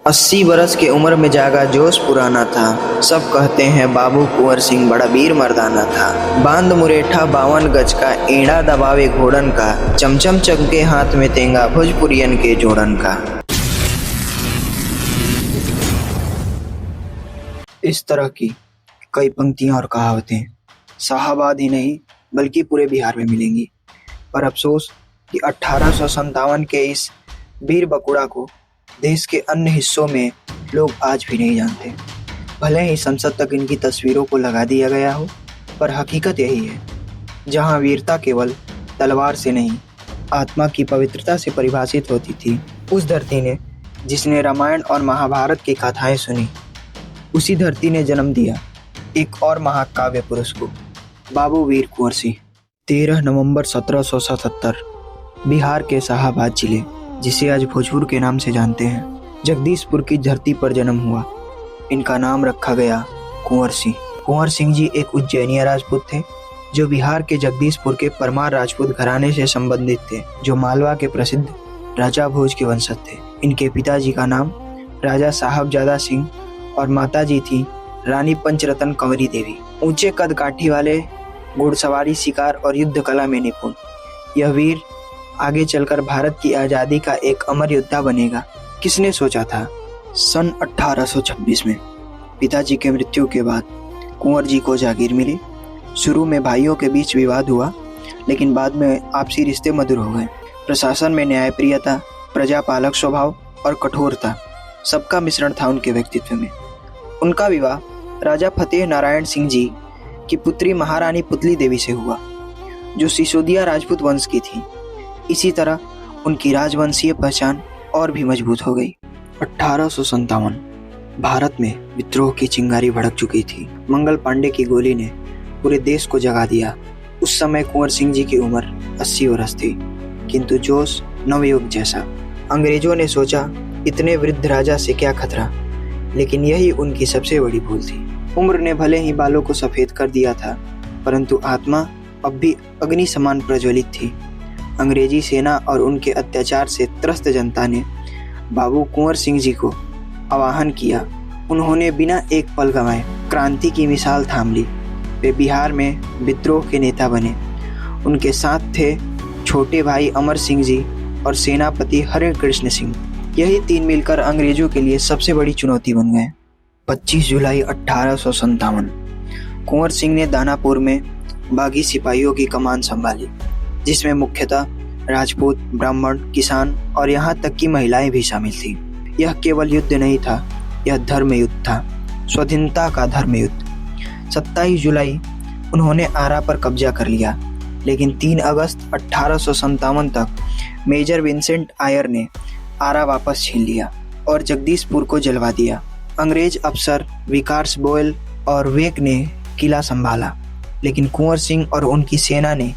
80 बरस की उम्र में जागा जोश पुराना था। सब कहते हैं बाबू कुंवर सिंह बड़ा वीर मर्दाना था। बांध मुरेठा 52 गज का, एड़ा दबावे घोड़न का, चमचम चमके हाथ में तेंगा भोजपुरियन के जोड़न का। इस तरह की कई पंक्तियां और कहावतें शाहाबाद ही नहीं बल्कि पूरे बिहार में मिलेंगी। पर अफसोस कि 1857 के इस वीर बकुड़ा को देश के अन्य हिस्सों में लोग आज भी नहीं जानते। भले ही संसद तक इनकी तस्वीरों को लगा दिया गया हो, पर हकीकत यही है, जहां वीरता केवल तलवार से नहीं आत्मा की पवित्रता से परिभाषित होती थी, उस धरती ने जिसने रामायण और महाभारत की कथाएं सुनी, उसी धरती ने जन्म दिया एक और महाकाव्य पुरुष को, बाबू वीर कुंवर सिंह। 13 नवंबर 1777 बिहार के शाहाबाद जिले, जिसे आज भोजपुर के नाम से जानते हैं, जगदीशपुर की धरती पर जन्म हुआ। इनका नाम रखा गया कुंवर सिंह। कुंवर सिंह जी एक उज्जैनिया राजपूत थे जो बिहार के जगदीशपुर के परमार राजपूत घराने से संबंधित थे, जो मालवा के प्रसिद्ध राजा भोज के वंशज थे। इनके पिताजी का नाम राजा साहबजादा सिंह और माताजी थी रानी पंचरतन कंवरी देवी। ऊंचे कद काठी वाले, घुड़सवारी, शिकार और युद्ध कला में निपुण यह वीर आगे चलकर भारत की आज़ादी का एक अमर योद्धा बनेगा, किसने सोचा था। सन 1826 में पिताजी के मृत्यु के बाद कुंवर जी को जागीर मिली। शुरू में भाइयों के बीच विवाद हुआ, लेकिन बाद में आपसी रिश्ते मधुर हो गए। प्रशासन में न्यायप्रियता, प्रजापालक स्वभाव और कठोरता, सबका मिश्रण था उनके व्यक्तित्व में। उनका विवाह राजा फतेह नारायण सिंह जी की पुत्री महारानी पुतली देवी से हुआ, जो सिसोदिया राजपूत वंश की थी। इसी तरह उनकी राजवंशीय पहचान और भी मजबूत हो गई। 1857 भारत में विद्रोह की चिंगारी भड़क चुकी थी। मंगल पांडे की गोली ने पूरे देश को जगा दिया। उस समय कुंवर सिंह जी की उम्र 80 वर्ष थी, किंतु जोश नवयुग जैसा। अंग्रेजों ने सोचा इतने वृद्ध राजा से क्या खतरा, लेकिन यही उनकी सबसे बड़ी भूल थी। उम्र ने भले ही बालों को सफेद कर दिया था, परंतु आत्मा अब भी अग्नि समान प्रज्वलित थी। अंग्रेजी सेना और उनके अत्याचार से त्रस्त जनता ने बाबू कुंवर सिंह जी को आवाहन किया। उन्होंने बिना एक पल गंवाए क्रांति की मिसाल थाम ली। वे बिहार में विद्रोह के नेता बने। उनके साथ थे छोटे भाई अमर सिंह जी और सेनापति हरे कृष्ण सिंह। यही तीन मिलकर अंग्रेजों के लिए सबसे बड़ी चुनौती बन गए। 25 जुलाई 1857 कुंवर सिंह ने दानापुर में बागी सिपाहियों की कमान संभाली, जिसमें मुख्यतः राजपूत, ब्राह्मण, किसान और यहाँ तक कि महिलाएं भी शामिल थीं। यह केवल युद्ध नहीं था, यह धर्म युद्ध था, स्वाधीनता का धर्म युद्ध। 27 जुलाई उन्होंने आरा पर कब्जा कर लिया, लेकिन 3 अगस्त 1857 तक मेजर विंसेंट आयर ने आरा वापस छीन लिया और जगदीशपुर को जलवा दिया। अंग्रेज अफसर विकास बोयल और वेक ने किला संभाला, लेकिन कुंवर सिंह और उनकी सेना ने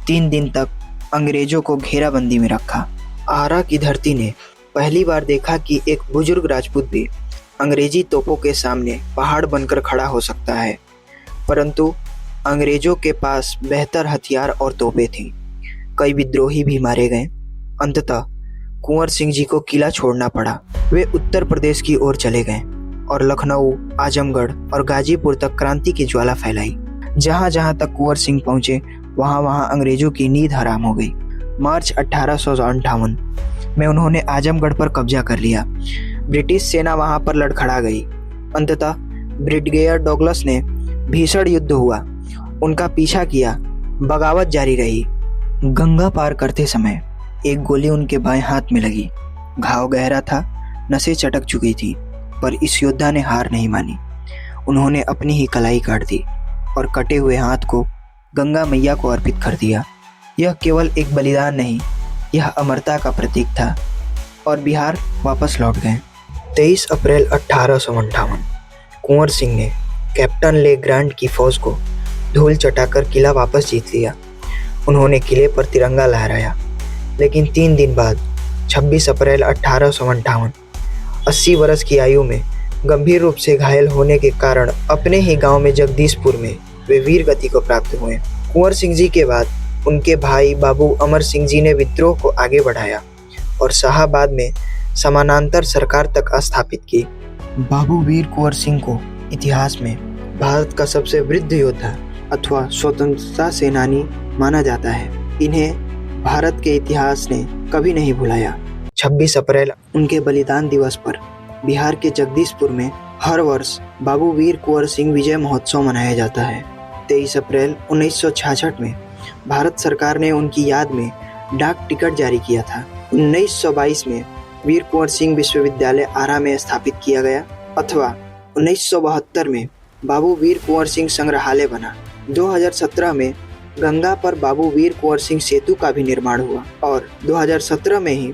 3 दिन तक अंग्रेजों को घेराबंदी में रखा। आरा की धरती ने पहली बार देखा कि एक बुजुर्ग राजपूत भी अंग्रेजी तोपों के सामने पहाड़ बनकर खड़ा हो सकता है, परंतु अंग्रेजों के पास बेहतर हथियार और तोपें थीं। कई विद्रोही भी मारे गए। अंततः कुंवर सिंह जी को किला छोड़ना पड़ा। वे उत्तर प्रदेश की ओर चले गए और लखनऊ, आजमगढ़ और गाजीपुर तक क्रांति की ज्वाला फैलाई। जहां जहां तक कुंवर सिंह पहुंचे, वहां वहां अंग्रेजों की नींद हराम हो गई। मार्च 1858 में उन्होंने आजमगढ़ पर कब्जा कर लिया। ब्रिटिश सेना वहां पर लड़खड़ा गई। अंततः ब्रिगेडियर डॉगलस ने भीषण युद्ध हुआ, उनका पीछा किया, बगावत जारी रही। गंगा पार करते समय एक गोली उनके बाएं हाथ में लगी। घाव गहरा था, नसें चटक चुकी थी, पर इस योद्धा ने हार नहीं मानी। उन्होंने अपनी ही कलाई काट दी और कटे हुए हाथ को गंगा मैया को अर्पित कर दिया। यह केवल एक बलिदान नहीं, यह अमरता का प्रतीक था और बिहार वापस लौट गए। 23 अप्रैल 1858 कुंवर सिंह ने कैप्टन ले ग्रांट की फौज को धूल चटाकर किला वापस जीत लिया। उन्होंने किले पर तिरंगा लहराया, लेकिन 3 दिन बाद 26 अप्रैल 1858 80 वर्ष की आयु में गंभीर रूप से घायल होने के कारण अपने ही गांव में जगदीशपुर में वे वीर गति को प्राप्त हुए। कुंवर सिंह जी के बाद उनके भाई बाबू अमर सिंह जी ने विद्रोह को आगे बढ़ाया और शाहाबाद में समानांतर सरकार तक स्थापित की। बाबू वीर कुंवर सिंह को इतिहास में भारत का सबसे वृद्ध योद्धा अथवा स्वतंत्रता सेनानी माना जाता है। इन्हें भारत के इतिहास ने कभी नहीं भुलाया। 26 अप्रैल उनके बलिदान दिवस पर बिहार के जगदीशपुर में हर वर्ष बाबू वीर कुंवर सिंह विजय महोत्सव मनाया जाता है। 23 अप्रैल 1966 में भारत सरकार ने उनकी याद में डाक टिकट जारी किया था। 1922 में वीर कुंवर सिंह विश्वविद्यालय आरा में स्थापित किया गया अथवा 1972 में बाबू वीर कुंवर सिंह संग्रहालय बना। 2017 में गंगा पर बाबू वीर कुंवर सिंह सेतु का भी निर्माण हुआ और 2017 में ही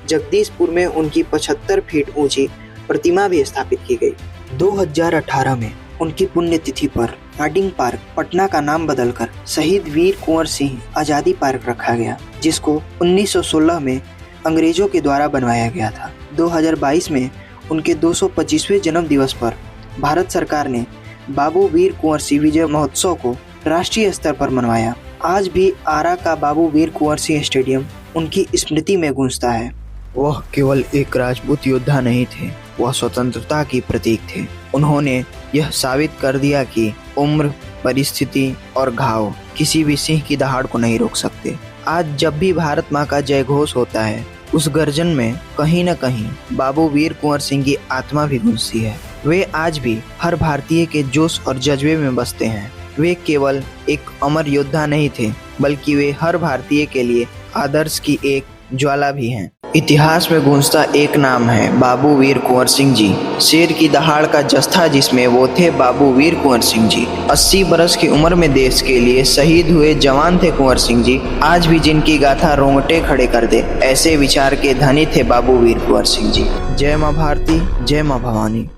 जगदीशपुर में उनकी 75 फीट ऊंची प्रतिमा भी स्थापित की गई। 2018 में उनकी पुण्यतिथि पर हार्डिंग पार्क पटना का नाम बदलकर शहीद वीर कुंवर सिंह आजादी पार्क रखा गया, जिसको 1916 में अंग्रेजों के द्वारा बनवाया गया था। 2022 में उनके 225वें जन्म दिवस पर भारत सरकार ने बाबू वीर कुंवर सिंह विजय महोत्सव को राष्ट्रीय स्तर पर मनवाया। आज भी आरा का बाबू वीर कुंवर सिंह स्टेडियम उनकी स्मृति में गूंजता है। वह केवल एक राजपूत योद्धा नहीं थे, वह स्वतंत्रता की प्रतीक थे। उन्होंने यह साबित कर दिया कि उम्र, परिस्थिति और घाव किसी भी सिंह की दहाड़ को नहीं रोक सकते। आज जब भी भारत माँ का जय घोष होता है, उस गर्जन में कहीं न कहीं बाबू वीर कुंवर सिंह की आत्मा भी गूंजती है। वे आज भी हर भारतीय के जोश और जज्बे में बसते हैं। वे केवल एक अमर योद्धा नहीं थे, बल्कि वे हर भारतीय के लिए आदर्श की एक ज्वाला भी हैं। इतिहास में गूंजता एक नाम है, बाबू वीर कुंवर सिंह जी। शेर की दहाड़ का जत्था जिसमें वो थे बाबू वीर कुंवर सिंह जी। 80 बरस की उम्र में देश के लिए शहीद हुए जवान थे कुंवर सिंह जी। आज भी जिनकी गाथा रोंगटे खड़े कर दे, ऐसे विचार के धनी थे बाबू वीर कुंवर सिंह जी। जय माँ भारती, जय माँ भवानी।